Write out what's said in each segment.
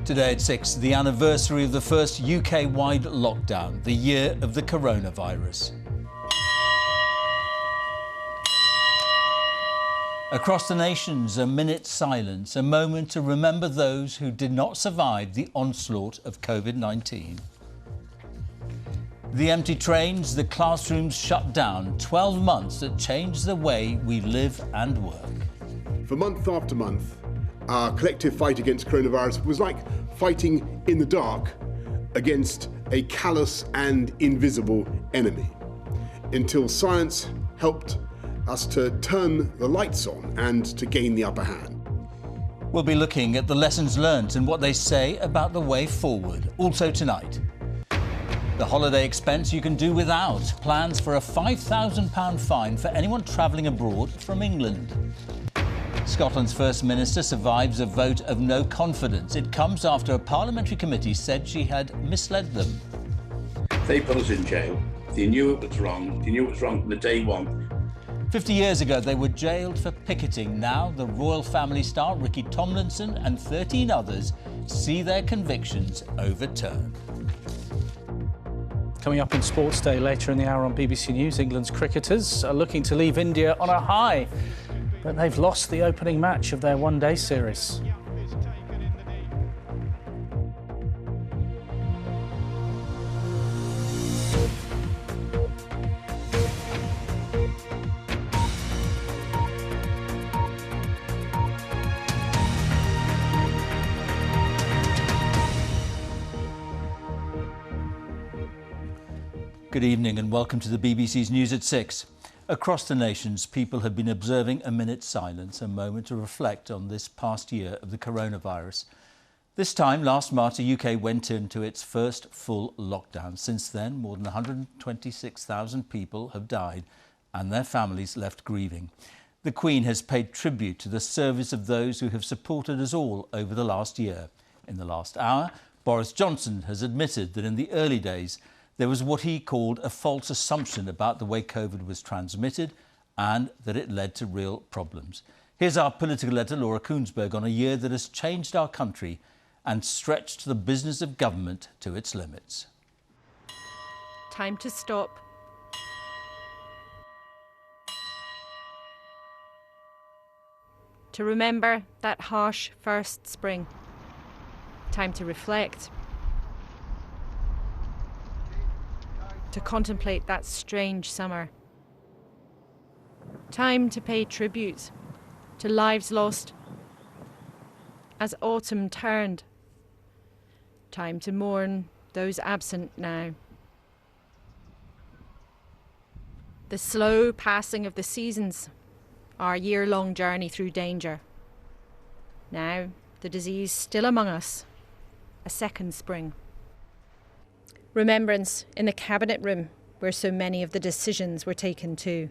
Today at 6, the anniversary of the first UK-wide lockdown, the year of the coronavirus. Across the nations, a minute's silence, a moment to remember those who did not survive the onslaught of COVID-19. The empty trains, the classrooms shut down, 12 months that changed the way we live and work. For month after month, our collective fight against coronavirus was like fighting in the dark against a callous and invisible enemy, until science helped us to turn the lights on and to gain the upper hand. We'll be looking at the lessons learned and what they say about the way forward. Also tonight, the holiday expense you can do without. Plans for a £5,000 fine for anyone travelling abroad from England. Scotland's First Minister survives a vote of no confidence. It comes after a parliamentary committee said she had misled them. They put us in jail. They knew it was wrong. They knew it was wrong from the day one. 50 years ago, they were jailed for picketing. Now, the royal family star Ricky Tomlinson and 13 others see their convictions overturned. Coming up in Sports Day later in the hour on BBC News, England's cricketers are looking to leave India on a high, but they've lost the opening match of their one-day series. Good evening and welcome to the BBC's News at 6. Across the nations, people have been observing a minute's silence, a moment to reflect on this past year of the coronavirus. This time, last March, the UK went into its first full lockdown. Since then, more than 126,000 people have died and their families left grieving. The Queen has paid tribute to the service of those who have supported us all over the last year. In the last hour, Boris Johnson has admitted that in the early days, there was what he called a false assumption about the way COVID was transmitted and that it led to real problems. Here's our political editor, Laura Koonsberg, on a year that has changed our country and stretched the business of government to its limits. Time to stop. To remember that harsh first spring. Time to reflect. To contemplate that strange summer. Time to pay tribute to lives lost as autumn turned. Time to mourn those absent now. The slow passing of the seasons, our year-long journey through danger. Now, the disease still among us, a second spring. Remembrance in the cabinet room where so many of the decisions were taken too.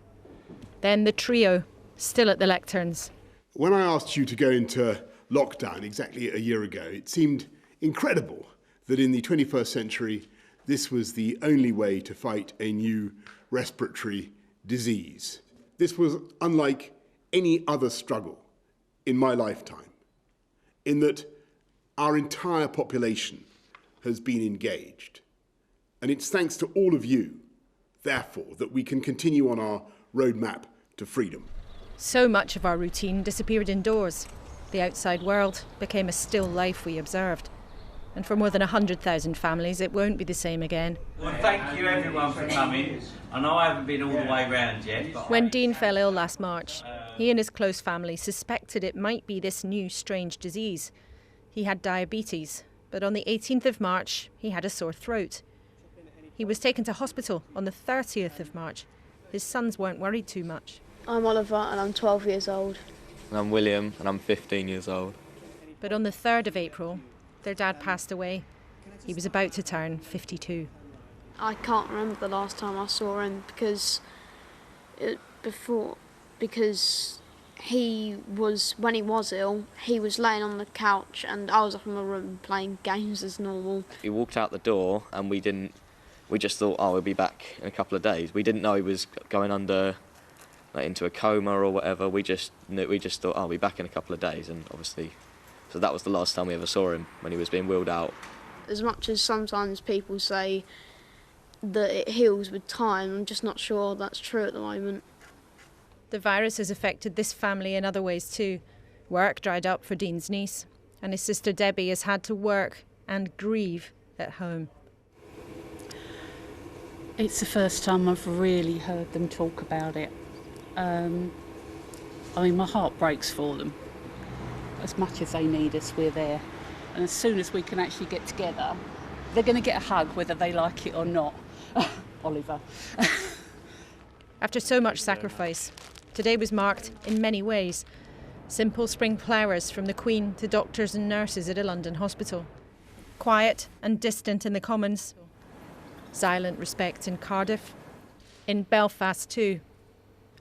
Then the trio, still at the lecterns. When I asked you to go into lockdown exactly a year ago, it seemed incredible that in the 21st century, this was the only way to fight a new respiratory disease. This was unlike any other struggle in my lifetime, in that our entire population has been engaged. And it's thanks to all of you, therefore, that we can continue on our roadmap to freedom. So much of our routine disappeared indoors. The outside world became a still life we observed. And for more than 100,000 families, it won't be the same again. Well, thank you everyone for coming. I know I haven't been all the way round yet. But When Dean fell ill last March, he and his close family suspected it might be this new strange disease. He had diabetes, but on the 18th of March, he had a sore throat. He was taken to hospital on the 30th of March. His sons weren't worried too much. I'm Oliver and I'm 12 years old. And I'm William and I'm 15 years old. But on the 3rd of April, their dad passed away. He was about to turn 52. I can't remember the last time I saw him because when he was ill, he was laying on the couch and I was up in my room playing games as normal. He walked out the door and we just thought, oh, we'll be back in a couple of days. We didn't know he was going into a coma or whatever. We just thought, oh, we'll be back in a couple of days, and obviously So that was the last time we ever saw him, when he was being wheeled out. As much as sometimes people say that it heals with time, I'm just not sure that's true at the moment. The virus has affected this family in other ways too. Work dried up for Dean's niece, and his sister Debbie has had to work and grieve at home. It's the first time I've really heard them talk about it. I mean, my heart breaks for them. As much as they need us, we're there. And as soon as we can actually get together, they're going to get a hug whether they like it or not. Oliver. After so much sacrifice, today was marked in many ways. Simple spring flowers from the Queen to doctors and nurses at a London hospital. Quiet and distant in the Commons. Silent respect in Cardiff. In Belfast too.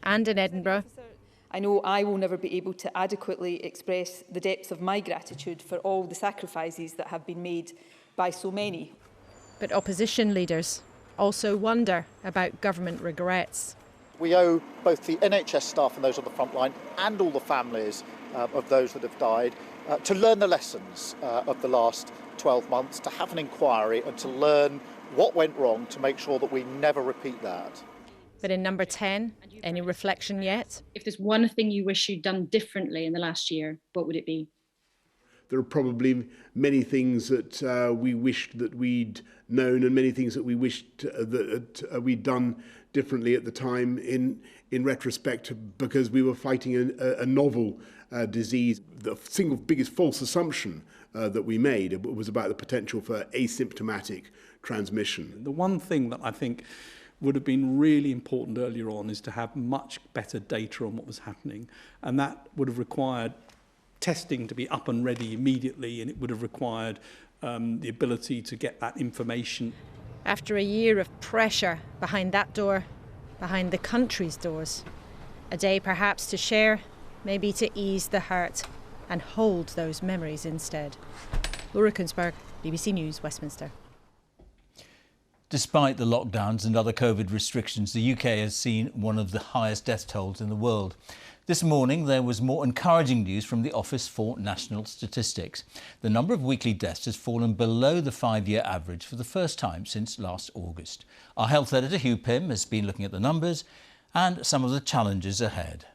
And in Edinburgh. I know I will never be able to adequately express the depths of my gratitude for all the sacrifices that have been made by so many. But opposition leaders also wonder about government regrets. We owe both the NHS staff and those on the front line and all the families of those that have died to learn the lessons of the last 12 months, to have an inquiry and to learn what went wrong to make sure that we never repeat that. But in number 10, any reflection yet? If there's one thing you wish you'd done differently in the last year, what would it be? There are probably many things that we wished that we'd known, and many things that we wished that we'd done differently at the time in retrospect, because we were fighting a novel disease. The single biggest false assumption that we made was about the potential for asymptomatic transmission. The one thing that I think would have been really important earlier on is to have much better data on what was happening, and that would have required testing to be up and ready immediately, and it would have required the ability to get that information. After a year of pressure behind that door, behind the country's doors, a day perhaps to share, maybe to ease the hurt and hold those memories instead. Laura Kunzberg, BBC News, Westminster. Despite the lockdowns and other COVID restrictions, the UK has seen one of the highest death tolls in the world. This morning, there was more encouraging news from the Office for National Statistics. The number of weekly deaths has fallen below the 5-year average for the first time since last August. Our health editor, Hugh Pym, has been looking at the numbers and some of the challenges ahead.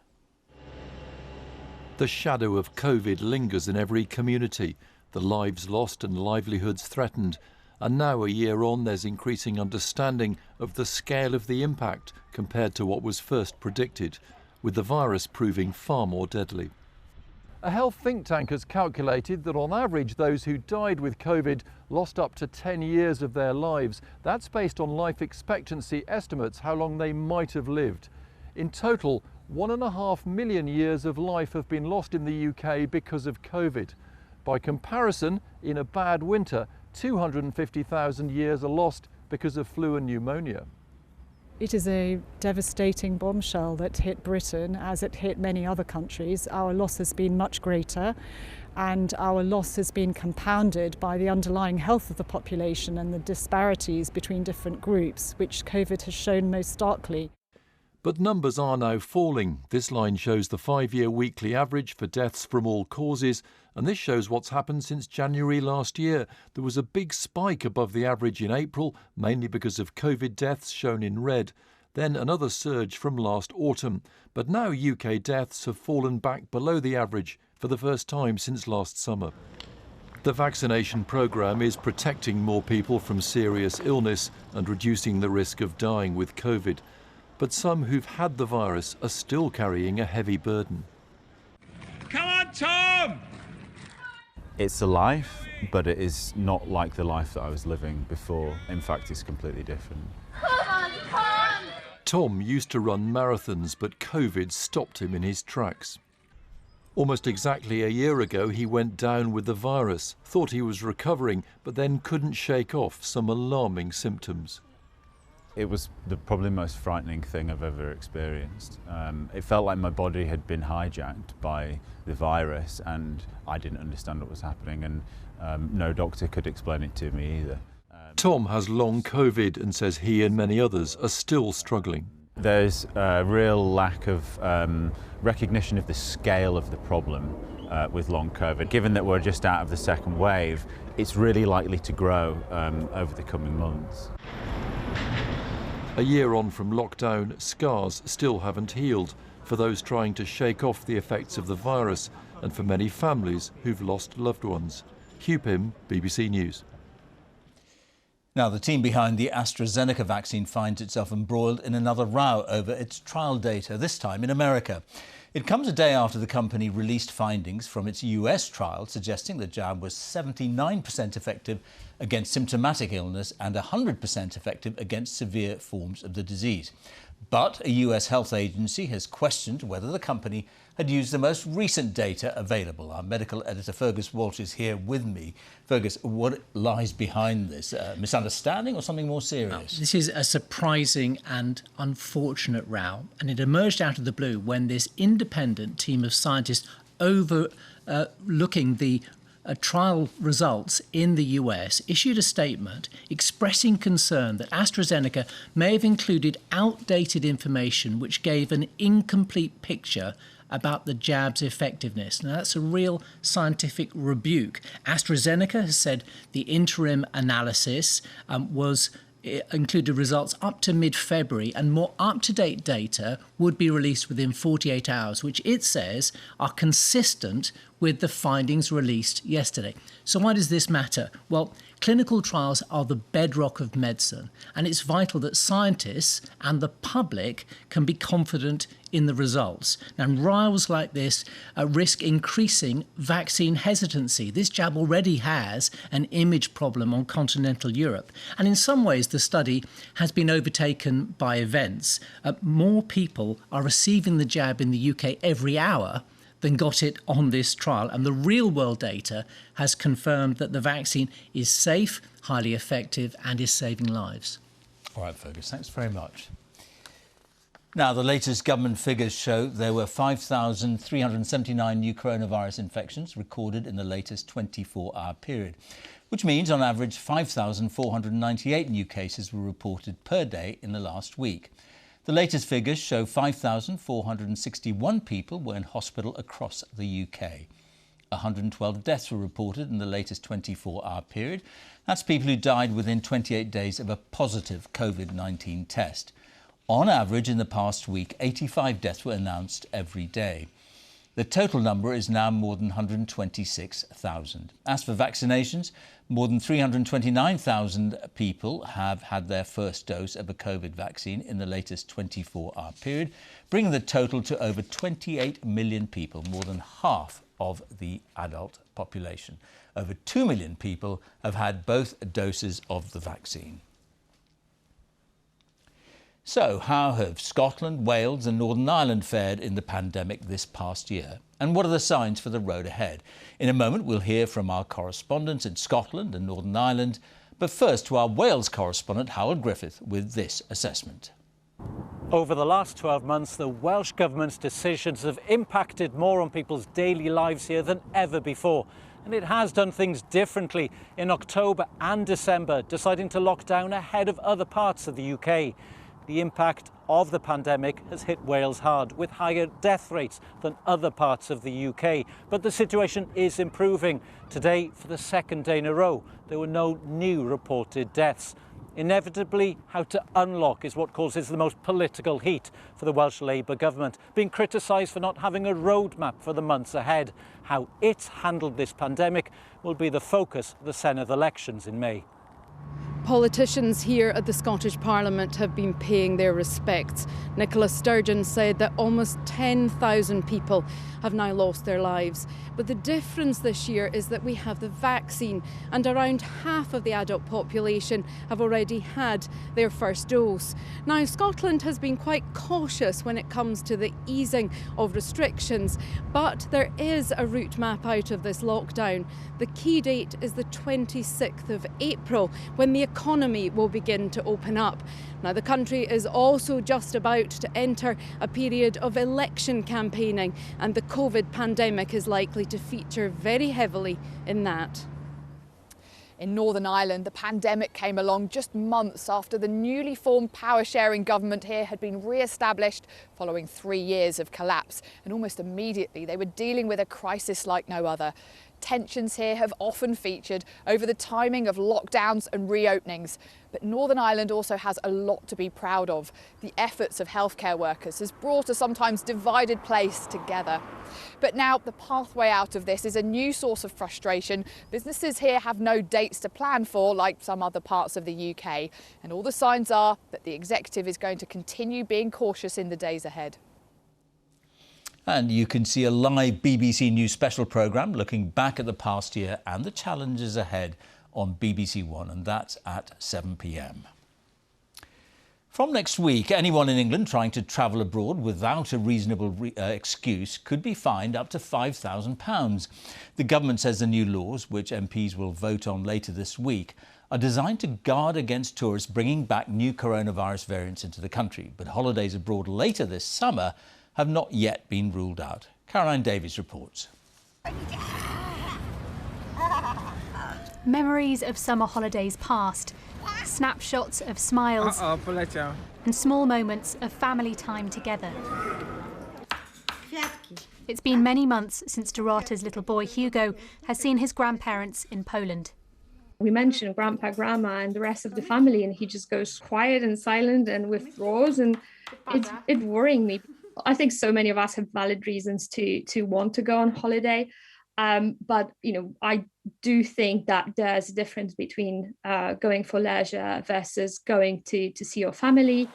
The shadow of COVID lingers in every community, the lives lost and livelihoods threatened. And now, a year on, there's increasing understanding of the scale of the impact compared to what was first predicted, with the virus proving far more deadly. A health think tank has calculated that on average those who died with COVID lost up to 10 years of their lives. That's based on life expectancy estimates, how long they might have lived. In total, 1.5 million years of life have been lost in the UK because of COVID. By comparison, in a bad winter, 250,000 years are lost because of flu and pneumonia. It is a devastating bombshell that hit Britain as it hit many other countries. Our loss has been much greater, and our loss has been compounded by the underlying health of the population and the disparities between different groups, which COVID has shown most starkly. But numbers are now falling. This line shows the 5-year weekly average for deaths from all causes, and this shows what's happened since January last year. There was a big spike above the average in April, mainly because of COVID deaths shown in red. Then another surge from last autumn. But now UK deaths have fallen back below the average for the first time since last summer. The vaccination programme is protecting more people from serious illness and reducing the risk of dying with COVID. But some who've had the virus are still carrying a heavy burden. Come on, Tom! It's a life, but it is not like the life that I was living before. In fact, it's completely different. Come on, Tom! Tom used to run marathons, but COVID stopped him in his tracks. Almost exactly a year ago, he went down with the virus, thought he was recovering, but then couldn't shake off some alarming symptoms. It was the probably most frightening thing I've ever experienced. It felt like my body had been hijacked by the virus, and I didn't understand what was happening, and no doctor could explain it to me either. Tom has long COVID and says he and many others are still struggling. There's a real lack of recognition of the scale of the problem. with long COVID. Given that we're just out of the second wave, it's really likely to grow over the coming months. A year on from lockdown, scars still haven't healed for those trying to shake off the effects of the virus and for many families who've lost loved ones. Hugh Pym, BBC News. Now, the team behind the AstraZeneca vaccine finds itself embroiled in another row over its trial data, this time in America. It comes a day after the company released findings from its US trial suggesting the jab was 79% effective against symptomatic illness and 100% effective against severe forms of the disease. But a US health agency has questioned whether the company had used the most recent data available. Our medical editor Fergus Walsh is here with me. Fergus, what lies behind this? Misunderstanding or something more serious? This is a surprising and unfortunate row, and it emerged out of the blue when this independent team of scientists overlooking the trial results in the US issued a statement expressing concern that AstraZeneca may have included outdated information which gave an incomplete picture about the jab's effectiveness. Now, that's a real scientific rebuke. AstraZeneca has said the interim analysis included results up to mid-February, and more up-to-date data would be released within 48 hours, which it says are consistent with the findings released yesterday. So why does this matter? Well, clinical trials are the bedrock of medicine, and it's vital that scientists and the public can be confident in the results. Now, trials like this risk increasing vaccine hesitancy. This jab already has an image problem on continental Europe, and in some ways the study has been overtaken by events. More people are receiving the jab in the UK every hour than got it on this trial, and the real-world data has confirmed that the vaccine is safe, highly effective, and is saving lives. All right, Fergus, thanks very much. Now, the latest government figures show there were 5,379 new coronavirus infections recorded in the latest 24-hour period, which means, on average, 5,498 new cases were reported per day in the last week. The latest figures show 5,461 people were in hospital across the UK. 112 deaths were reported in the latest 24-hour period. That's people who died within 28 days of a positive COVID-19 test. On average, in the past week, 85 deaths were announced every day. The total number is now more than 126,000. As for vaccinations, more than 329,000 people have had their first dose of a COVID vaccine in the latest 24-hour period, bringing the total to over 28 million people, more than half of the adult population. Over 2 million people have had both doses of the vaccine. So, how have Scotland, Wales and Northern Ireland fared in the pandemic this past year? And what are the signs for the road ahead? In a moment, we'll hear from our correspondents in Scotland and Northern Ireland. But first, to our Wales correspondent, Howard Griffith, with this assessment. Over the last 12 months, the Welsh Government's decisions have impacted more on people's daily lives here than ever before. And it has done things differently in October and December, deciding to lock down ahead of other parts of the UK. The impact of the pandemic has hit Wales hard, with higher death rates than other parts of the UK. But the situation is improving. Today, for the second day in a row, there were no new reported deaths. Inevitably, how to unlock is what causes the most political heat for the Welsh Labour government, being criticised for not having a roadmap for the months ahead. How it's handled this pandemic will be the focus of the Senedd elections in May. Politicians here at the Scottish Parliament have been paying their respects. Nicola Sturgeon said that almost 10,000 people have now lost their lives. But the difference this year is that we have the vaccine, and around half of the adult population have already had their first dose. Now, Scotland has been quite cautious when it comes to the easing of restrictions, but there is a route map out of this lockdown. The key date is the 26th of April, when the economy will begin to open up. Now, the country is also just about to enter a period of election campaigning, and the COVID pandemic is likely to feature very heavily in that. In Northern Ireland, the pandemic came along just months after the newly formed power-sharing government here had been re-established following 3 years of collapse. And almost immediately, they were dealing with a crisis like no other. Tensions here have often featured over the timing of lockdowns and reopenings. But Northern Ireland also has a lot to be proud of. The efforts of healthcare workers has brought a sometimes divided place together. But now the pathway out of this is a new source of frustration. Businesses here have no dates to plan for, like some other parts of the UK. And all the signs are that the executive is going to continue being cautious in the days ahead. And you can see a live BBC News special programme looking back at the past year and the challenges ahead on BBC One, and that's at 7 p.m. From next week, anyone in England trying to travel abroad without a reasonable excuse could be fined up to £5,000. The government says the new laws, which MPs will vote on later this week, are designed to guard against tourists bringing back new coronavirus variants into the country. But holidays abroad later this summer have not yet been ruled out. Caroline Davies reports. Memories of summer holidays past, snapshots of smiles and small moments of family time together. It's been many months since Dorata's little boy Hugo has seen his grandparents in Poland. We mentioned grandpa, grandma and the rest of the family, and he just goes quiet and silent and withdraws, and it's worrying me. I think so many of us have valid reasons to want to go on holiday. But, you know, I do think that there's a difference between going for leisure versus going to see your family.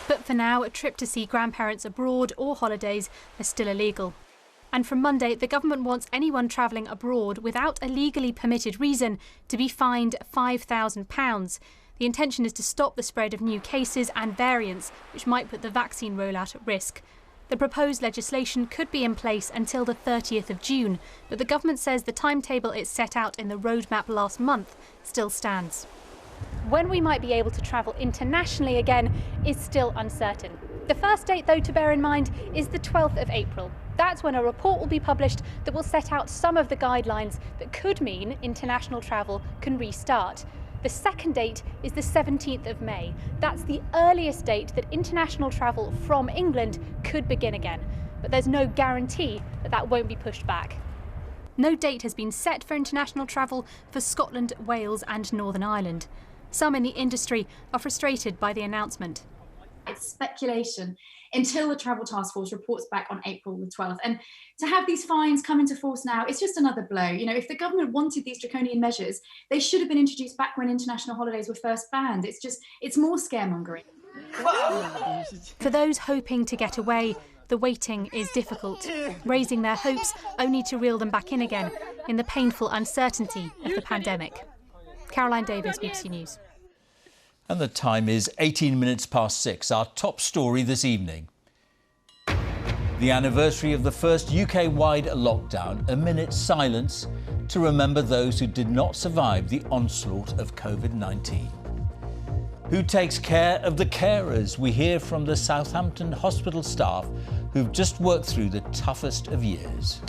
But for now, a trip to see grandparents abroad or holidays are still illegal. And from Monday, the government wants anyone travelling abroad without a legally permitted reason to be fined £5,000. The intention is to stop the spread of new cases and variants, which might put the vaccine rollout at risk. The proposed legislation could be in place until the 30th of June, but the government says the timetable it set out in the roadmap last month still stands. When we might be able to travel internationally again is still uncertain. The first date, though, to bear in mind is the 12th of April. That's when a report will be published that will set out some of the guidelines that could mean international travel can restart. The second date is the 17th of May. That's the earliest date that international travel from England could begin again. But there's no guarantee that that won't be pushed back. No date has been set for international travel for Scotland, Wales and Northern Ireland. Some in the industry are frustrated by the announcement. It's speculation until the Travel Task Force reports back on April the 12th. And to have these fines come into force now, it's just another blow. You know, if the government wanted these draconian measures, they should have been introduced back when international holidays were first banned. It's more scaremongering. For those hoping to get away, the waiting is difficult, raising their hopes only to reel them back in again in the painful uncertainty of the pandemic. Caroline Davies, BBC News. And the time is 18 minutes past 6. Our top story this evening. The anniversary of the first UK-wide lockdown, a minute's silence to remember those who did not survive the onslaught of COVID-19. Who takes care of the carers? We hear from the Southampton hospital staff who've just worked through the toughest of years.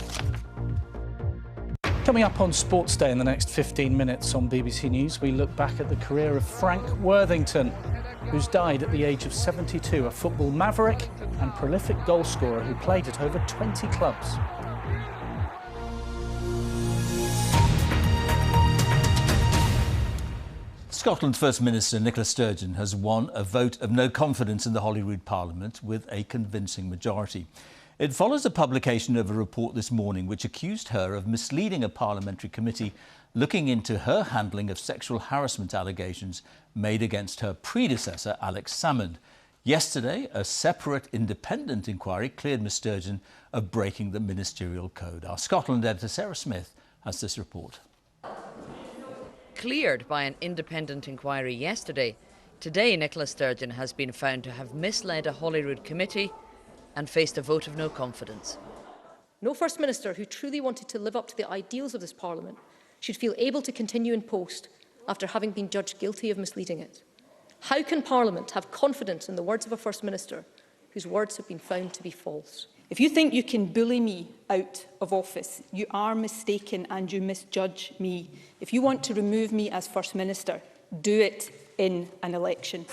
Coming up on Sports Day in the next 15 minutes on BBC News, we look back at the career of Frank Worthington, who's died at the age of 72, a football maverick and prolific goalscorer who played at over 20 clubs. Scotland's First Minister Nicola Sturgeon has won a vote of no confidence in the Holyrood Parliament with a convincing majority. It follows the publication of a report this morning which accused her of misleading a parliamentary committee looking into her handling of sexual harassment allegations made against her predecessor, Alex Salmond. Yesterday, a separate independent inquiry cleared Ms Sturgeon of breaking the ministerial code. Our Scotland editor, Sarah Smith, has this report. Cleared by an independent inquiry yesterday, today Nicola Sturgeon has been found to have misled a Holyrood committee and faced a vote of no confidence. No First Minister who truly wanted to live up to the ideals of this Parliament should feel able to continue in post after having been judged guilty of misleading it. How can Parliament have confidence in the words of a First Minister whose words have been found to be false? If you think you can bully me out of office, you are mistaken and you misjudge me. If you want to remove me as First Minister, do it in an election.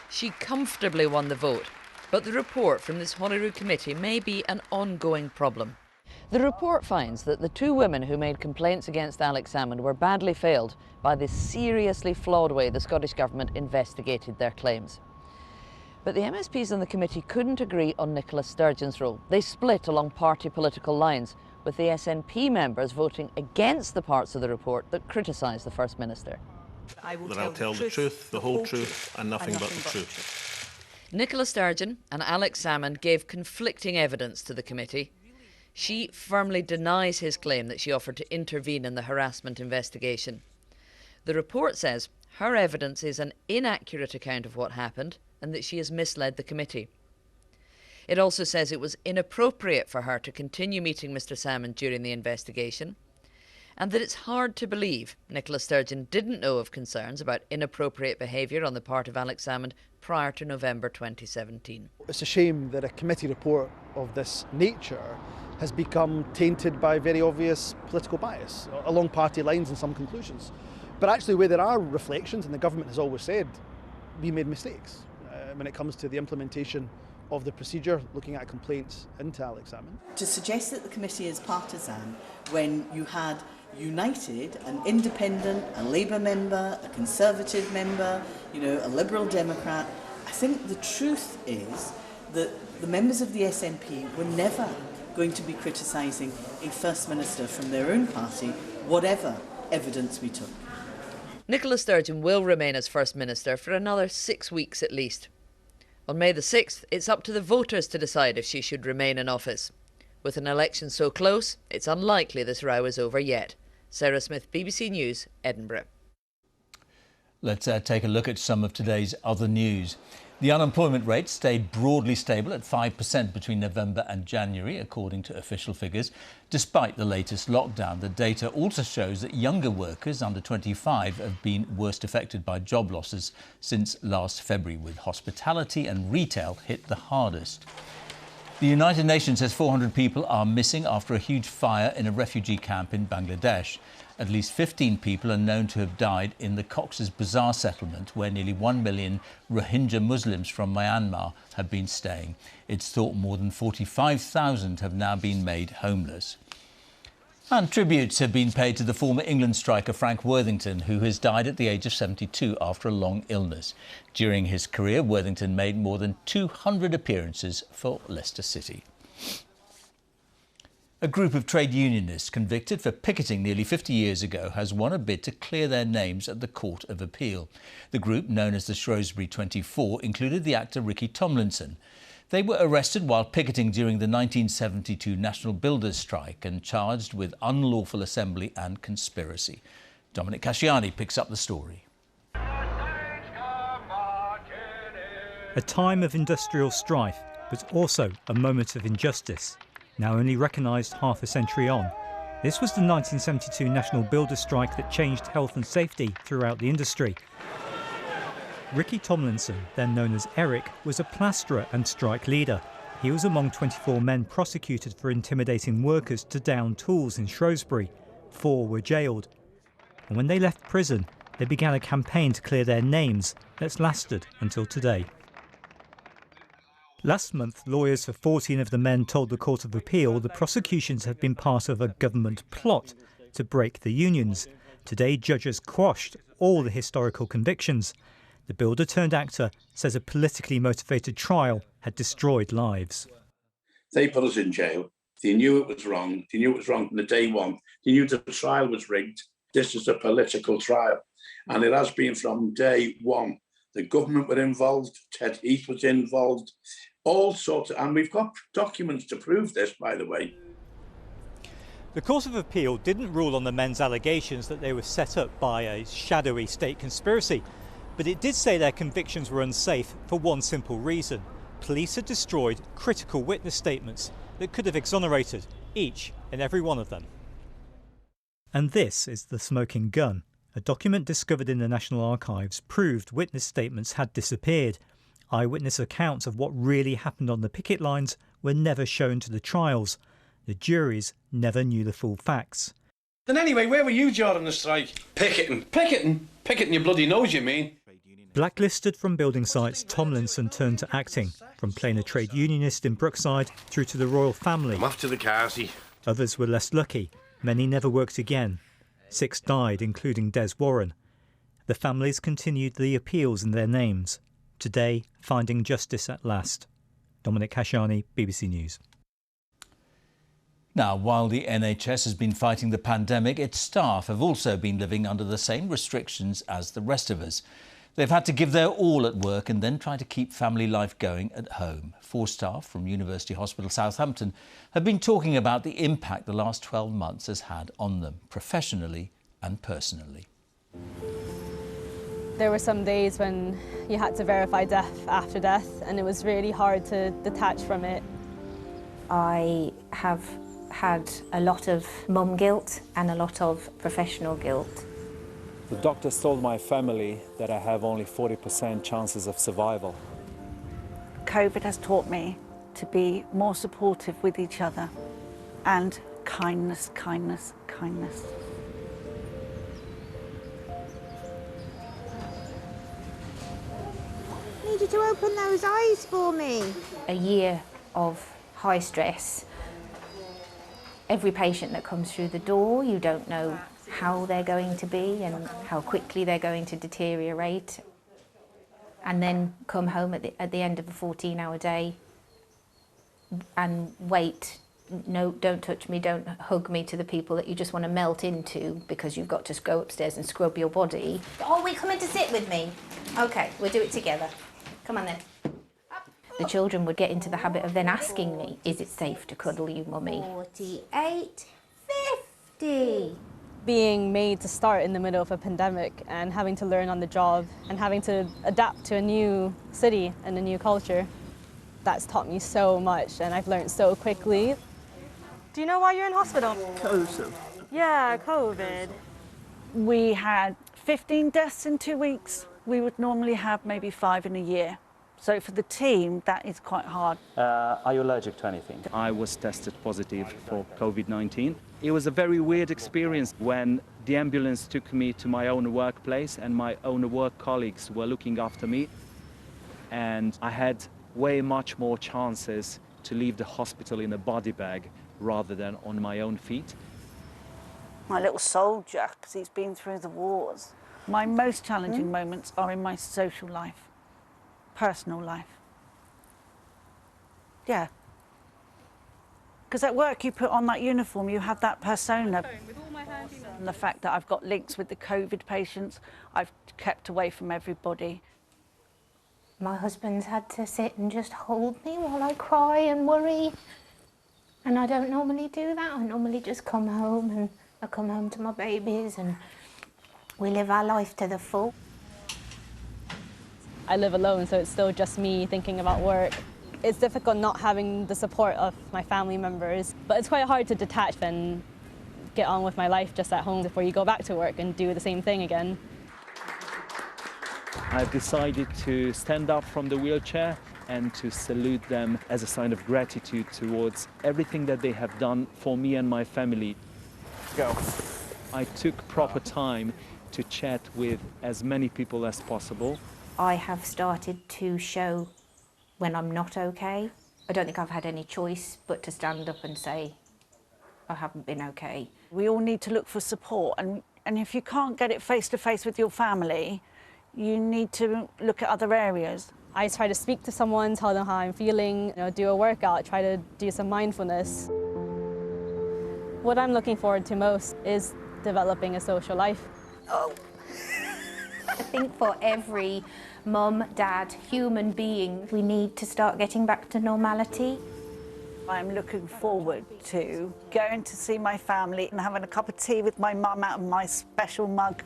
She comfortably won the vote, but the report from this Holyrood committee may be an ongoing problem. The report finds that the two women who made complaints against Alex Salmond were badly failed by the seriously flawed way the Scottish Government investigated their claims. But the MSPs on the committee couldn't agree on Nicola Sturgeon's role. They split along party political lines, with the SNP members voting against the parts of the report that criticised the First Minister. That I'll tell the truth, the whole truth, and nothing but the truth. Nicola Sturgeon and Alex Salmond gave conflicting evidence to the committee. She firmly denies his claim that she offered to intervene in the harassment investigation. The report says her evidence is an inaccurate account of what happened and that she has misled the committee. It also says it was inappropriate for her to continue meeting Mr Salmond during the investigation, and that it's hard to believe Nicola Sturgeon didn't know of concerns about inappropriate behaviour on the part of Alex Salmond prior to November 2017. It's a shame that a committee report of this nature has become tainted by very obvious political bias along party lines in some conclusions. But actually, where there are reflections, and the government has always said, we made mistakes when it comes to the implementation of the procedure, looking at complaints into Alex Salmond. To suggest that the committee is partisan when you had united an independent, a Labour member, a Conservative member, a Liberal Democrat, I think the truth is that the members of the SNP were never going to be criticising a First Minister from their own party, whatever evidence we took. Nicola Sturgeon will remain as First Minister for another 6 weeks at least. On May the 6th, it's up to the voters to decide if she should remain in office. With an election so close, it's unlikely this row is over yet. Sarah Smith, BBC News, Edinburgh. Let's take a look at some of today's other news. The unemployment rate stayed broadly stable at 5% between November and January, according to official figures. Despite the latest lockdown, the data also shows that younger workers under 25 have been worst affected by job losses since last February, with hospitality and retail hit the hardest. The United Nations says 400 people are missing after a huge fire in a refugee camp in Bangladesh. At least 15 people are known to have died in the Cox's Bazar settlement, where nearly 1 million Rohingya Muslims from Myanmar have been staying. It's thought more than 45,000 have now been made homeless. And tributes have been paid to the former England striker Frank Worthington, who has died at the age of 72 after a long illness. During his career, Worthington made more than 200 appearances for Leicester City. A group of trade unionists convicted for picketing nearly 50 years ago has won a bid to clear their names at the Court of Appeal. The group, known as the Shrewsbury 24, included the actor Ricky Tomlinson. They were arrested while picketing during the 1972 National Builders' Strike and charged with unlawful assembly and conspiracy. Dominic Casciani picks up the story. A time of industrial strife, but also a moment of injustice, now only recognised half a century on. This was the 1972 National Builders' Strike that changed health and safety throughout the industry. Ricky Tomlinson, then known as Eric, was a plasterer and strike leader. He was among 24 men prosecuted for intimidating workers to down tools in Shrewsbury. 4 were jailed. And when they left prison, they began a campaign to clear their names that's lasted until today. Last month, lawyers for 14 of the men told the Court of Appeal the prosecutions had been part of a government plot to break the unions. Today, judges quashed all the historical convictions. The builder-turned-actor says a politically motivated trial had destroyed lives. They put us in jail. They knew it was wrong. They knew it was wrong from the day one. They knew the trial was rigged. This is a political trial. And it has been from day one. The government were involved. Ted Heath was involved. All sorts of, and we've got documents to prove this, by the way. The Court of Appeal didn't rule on the men's allegations that they were set up by a shadowy state conspiracy, but it did say their convictions were unsafe for one simple reason. Police had destroyed critical witness statements that could have exonerated each and every one of them. And this is the smoking gun. A document discovered in the National Archives proved witness statements had disappeared. Eyewitness accounts of what really happened on the picket lines were never shown to the trials. The juries never knew the full facts. Then anyway, where were you during the strike? Picketing. Picketing? Picketing your bloody nose, you mean? Blacklisted from building sites, Tomlinson turned to acting, from playing a trade unionist in Brookside through to the royal family. I'm off to the carsey. Others were less lucky. Many never worked again. 6 died, including Des Warren. The families continued the appeals in their names, today finding justice at last. Dominic Kashani, BBC News. Now, while the NHS has been fighting the pandemic, its staff have also been living under the same restrictions as the rest of us. They've had to give their all at work and then try to keep family life going at home. 4 staff from University Hospital Southampton have been talking about the impact the last 12 months has had on them, professionally and personally. There were some days when you had to verify death after death, and it was really hard to detach from it. I have had a lot of mum guilt and a lot of professional guilt. The doctors told my family that I have only 40% chances of survival. COVID has taught me to be more supportive with each other and kindness, kindness, kindness. I need you to open those eyes for me. A year of high stress. Every patient that comes through the door, you don't know how they're going to be and how quickly they're going to deteriorate. And then come home at the end of a 14-hour day and wait. No, don't touch me, don't hug me, to the people that you just want to melt into because you've got to go upstairs and scrub your body. Oh, we're coming to sit with me? OK, we'll do it together. Come on then. The children would get into the habit of then asking me, is it safe to cuddle you, mummy? 48, 50. Being made to start in the middle of a pandemic and having to learn on the job and having to adapt to a new city and a new culture, that's taught me so much and I've learned so quickly. Do you know why you're in hospital? COVID. Yeah, COVID. We had 15 deaths in 2 weeks. We would normally have maybe 5 in a year. So for the team, that is quite hard. Are you allergic to anything? I was tested positive for COVID-19. It was a very weird experience when the ambulance took me to my own workplace and my own work colleagues were looking after me. And I had way much more chances to leave the hospital in a body bag rather than on my own feet. My little soldier, because he's been through the wars. My most challenging moments are in my social life. Personal life. Yeah. Because at work you put on that uniform, you have that persona. And the fact that I've got links with the COVID patients, I've kept away from everybody. My husband's had to sit and just hold me while I cry and worry. And I don't normally do that. I normally just come home and I come home to my babies and we live our life to the full. I live alone, so it's still just me thinking about work. It's difficult not having the support of my family members, but it's quite hard to detach and get on with my life just at home before you go back to work and do the same thing again. I've decided to stand up from the wheelchair and to salute them as a sign of gratitude towards everything that they have done for me and my family. Go. I took proper time to chat with as many people as possible. I have started to show when I'm not okay. I don't think I've had any choice but to stand up and say, I haven't been okay. We all need to look for support, and if you can't get it face to face with your family, you need to look at other areas. I try to speak to someone, tell them how I'm feeling, do a workout, try to do some mindfulness. What I'm looking forward to most is developing a social life. Oh. I think for every mum, dad, human being, we need to start getting back to normality. I'm looking forward to going to see my family and having a cup of tea with my mum out of my special mug.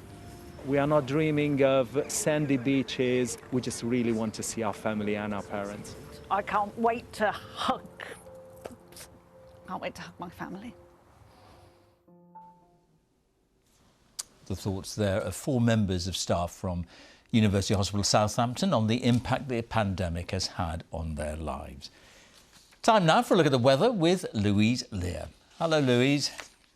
We are not dreaming of sandy beaches. We just really want to see our family and our parents. I can't wait to hug. Can't wait to hug my family. The thoughts there of 4 members of staff from University Hospital Southampton on the impact the pandemic has had on their lives. Time now for a look at the weather with Louise Lear. Hello, Louise.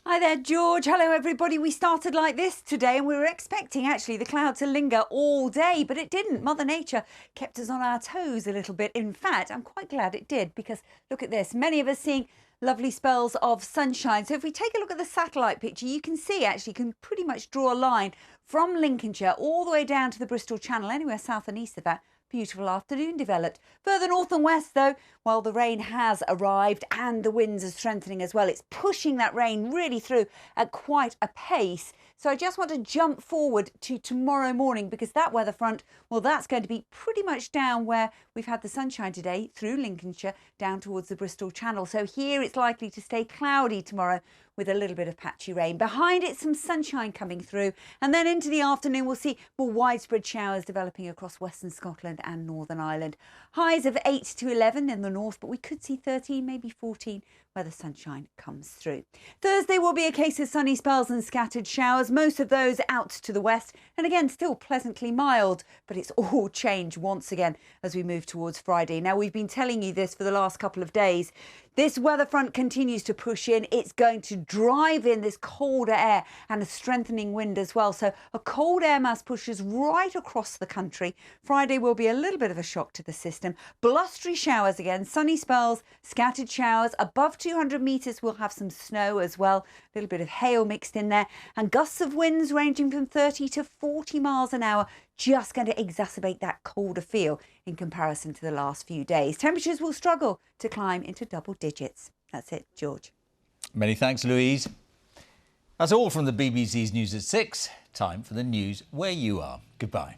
Hi there, George. Hello, everybody. We started like this today and we were expecting, actually, the cloud to linger all day, but it didn't. Mother Nature kept us on our toes a little bit. In fact, I'm quite glad it did because look at this. Many of us seeing lovely spells of sunshine. So if we take a look at the satellite picture, you can see, actually, you can pretty much draw a line from Lincolnshire all the way down to the Bristol Channel, anywhere south and east of that. Beautiful afternoon developed. Further north and west, though, while the rain has arrived and the winds are strengthening as well, it's pushing that rain really through at quite a pace. So I just want to jump forward to tomorrow morning because that weather front, well, that's going to be pretty much down where we've had the sunshine today through Lincolnshire down towards the Bristol Channel. So here it's likely to stay cloudy tomorrow with a little bit of patchy rain. Behind it, some sunshine coming through. And then into the afternoon, we'll see more widespread showers developing across Western Scotland and Northern Ireland. Highs of 8 to 11 in the north, but we could see 13, maybe 14 where the sunshine comes through. Thursday will be a case of sunny spells and scattered showers, most of those out to the west. And again, still pleasantly mild, but it's all changed once again as we move towards Friday. Now, we've been telling you this for the last couple of days. This weather front continues to push in. It's going to drive in this colder air and a strengthening wind as well. So a cold air mass pushes right across the country. Friday will be a little bit of a shock to the system. Blustery showers again, sunny spells, scattered showers. Above 200 metres, we'll have some snow as well. A little bit of hail mixed in there. And gusts of winds ranging from 30 to 40 miles an hour. Just going to exacerbate that colder feel in comparison to the last few days. Temperatures will struggle to climb into double digits. That's it, George. Many thanks, Louise. That's all from the BBC's News at 6. Time for the news where you are. Goodbye.